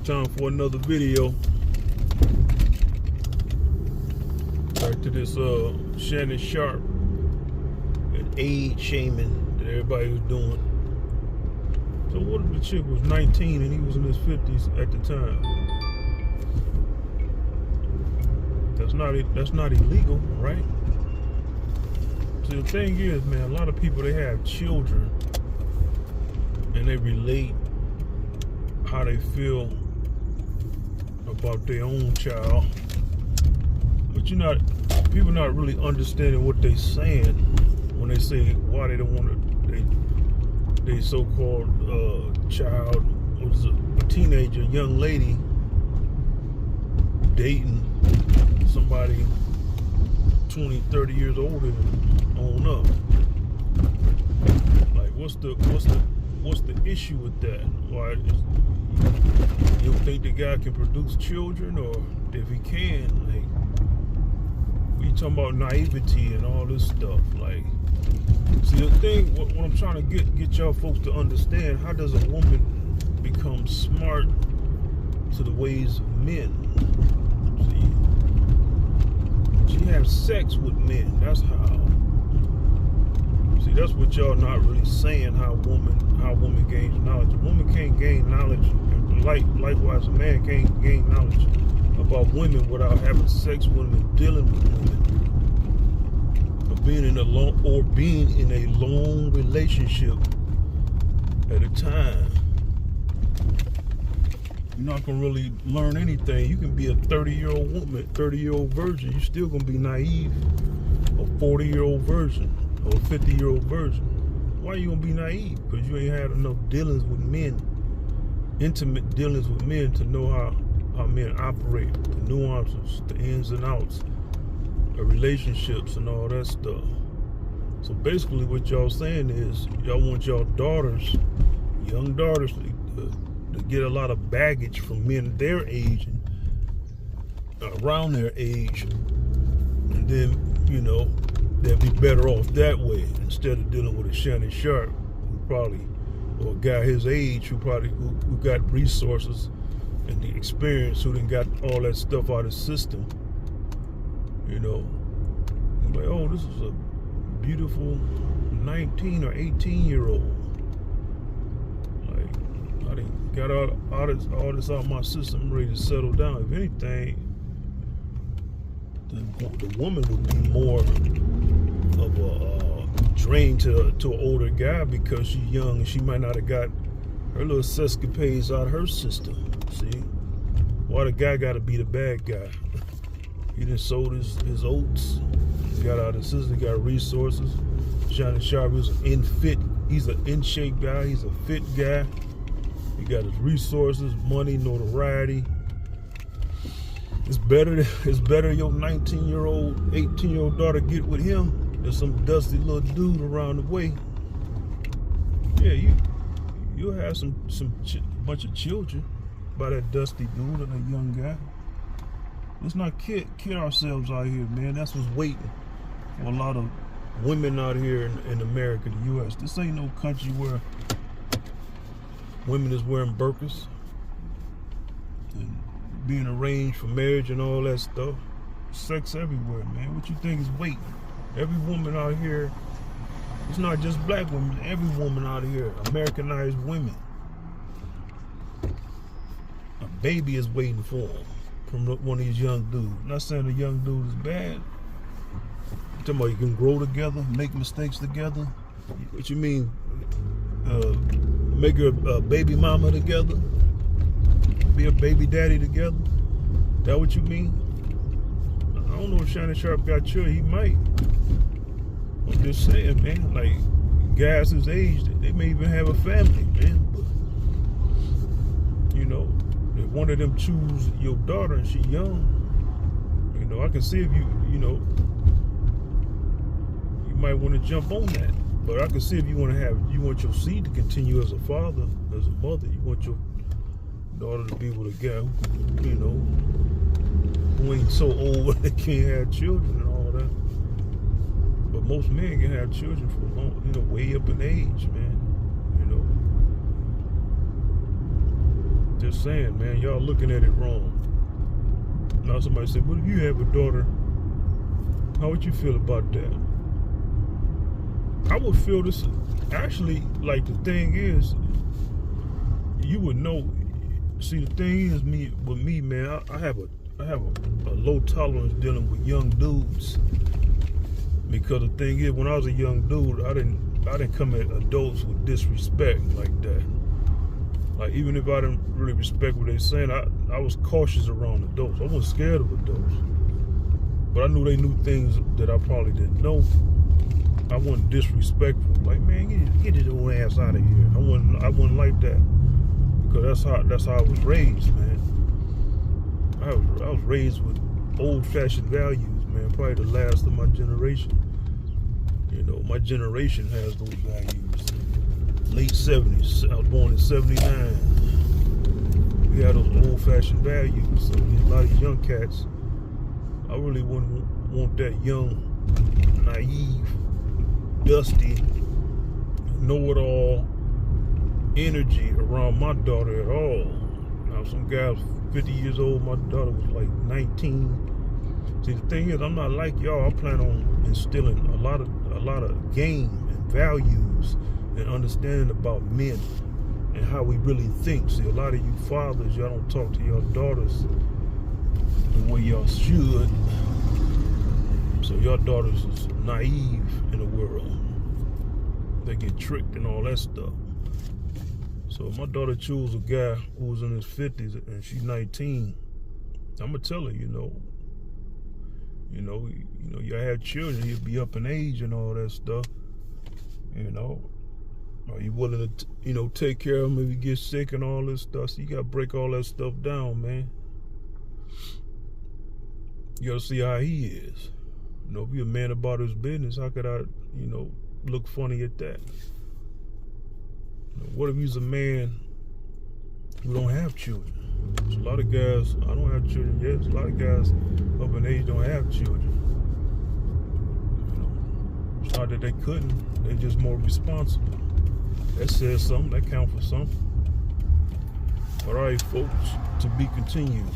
time for another video. Back to this Shannon Sharp and age shaming that everybody was doing. So what if the chick was 19 and he was in his 50s at the time? That's not illegal, right? So the thing is, man, a lot of people, they have children and they relate how they feel about their own child, but people not really understanding what they saying when they say why they don't want to. They so-called child was a teenager, young lady dating somebody 20, 30 years older than on up. Like, what's the issue with that? Why you think the guy can produce children, or if he can, like, we talking about naivety and all this stuff. Like, see, the thing, what I'm trying to get y'all folks to understand, how does a woman become smart to the ways of men? See, she has sex with men. That's how. See, that's what y'all not really saying. How a woman gains knowledge. A woman can't gain knowledge. Likewise, a man can't gain knowledge about women without having sex with them and dealing with women. Being in a long relationship at a time. You're not gonna really learn anything. You can be a 30-year-old woman, 30-year-old virgin. You're still gonna be naive. A 40-year-old virgin or a 50-year-old virgin. Why are you gonna be naive? Because you ain't had enough dealings with men, intimate dealings with men, to know how men operate, the nuances, the ins and outs, relationships and all that stuff. So basically what y'all saying is y'all want y'all daughters, young daughters, to get a lot of baggage from men their age and around their age, and then, you know, they'll be better off that way instead of dealing with a Shannon Sharp who probably, or a guy his age who got resources and the experience, who done got all that stuff out of his system. You know, like, oh, this is a beautiful 19 or 18-year-old. Like, I done got all this out of my system, I'm ready to settle down. If anything, the woman would be more of a drain to an older guy because she's young and she might not have got her little sescapades out of her system. See, why the guy got to be the bad guy? He done sold his oats, got out of his system, got resources. Shannon Sharp is he's an in shape guy, he's a fit guy. He got his resources, money, notoriety. It's better your 19-year-old, 18-year-old daughter get with him than some dusty little dude around the way. Yeah, you'll have some bunch of children by that dusty dude and that young guy. Let's not kid ourselves out here, man. That's what's waiting for a lot of women out here in America, the U.S. This ain't no country where women is wearing burqas and being arranged for marriage and all that stuff. Sex everywhere, man. What you think is waiting? Every woman out here, it's not just black women, every woman out here, Americanized women. A baby is waiting for them from one of these young dudes. I'm not saying the young dude is bad. I'm talking about you can grow together, make mistakes together. What you mean? Make a baby mama together? Be a baby daddy together? That what you mean? I don't know if Shannon Sharp got children. He might. I'm just saying, man. Like, guys his age, they may even have a family, man. But, you know, if one of them choose your daughter and she young, you know, I can see if you might want to jump on that. But I can see if you want your seed to continue as a father, as a mother, you want your daughter to be with a guy who, you know, who ain't so old they can't have children and all that. But most men can have children for long, you know, way up in age, man. You know, just saying, man, y'all looking at it wrong. Now somebody said, what if you have a daughter? How would you feel about that? I would feel this, actually, like the thing is, you would know. See, the thing is, with me, man, I have a low tolerance dealing with young dudes, because the thing is, when I was a young dude, I didn't come at adults with disrespect like that. Like, even if I didn't really respect what they're saying, I was cautious around adults. I wasn't scared of adults, but I knew they knew things that I probably didn't know. I wasn't disrespectful. Like, man, get his old ass out of here. I wasn't like that, because that's how I was raised, man. I was raised with old-fashioned values, man. Probably the last of my generation. You know, my generation has those values. Late 70s. I was born in 79. We had those old-fashioned values. So a lot of these young cats, I really wouldn't want that young, naive, dusty, know-it-all energy around my daughter at all. Now, some guy was 50 years old, my daughter was like 19. See, the thing is, I'm not like y'all. I plan on instilling a lot of game and values and understanding about men and how we really think. See, a lot of you fathers, y'all don't talk to your daughters the way y'all should. So your daughters is naive in the world. They get tricked and all that stuff. So my daughter chose a guy who was in his 50s and she's 19. I'm gonna tell her, you know, you have children, you'll be up in age and all that stuff. You know, are you willing to, take care of them if you get sick and all this stuff? So you gotta break all that stuff down, man. You gotta see how he is. If you're a man about his business, how could I, look funny at that? What if he's a man who don't have children? There's a lot of guys, I don't have children yet. There's a lot of guys up in age don't have children. It's not that they couldn't, they're just more responsible. That says something, that counts for something. All right, folks, to be continued.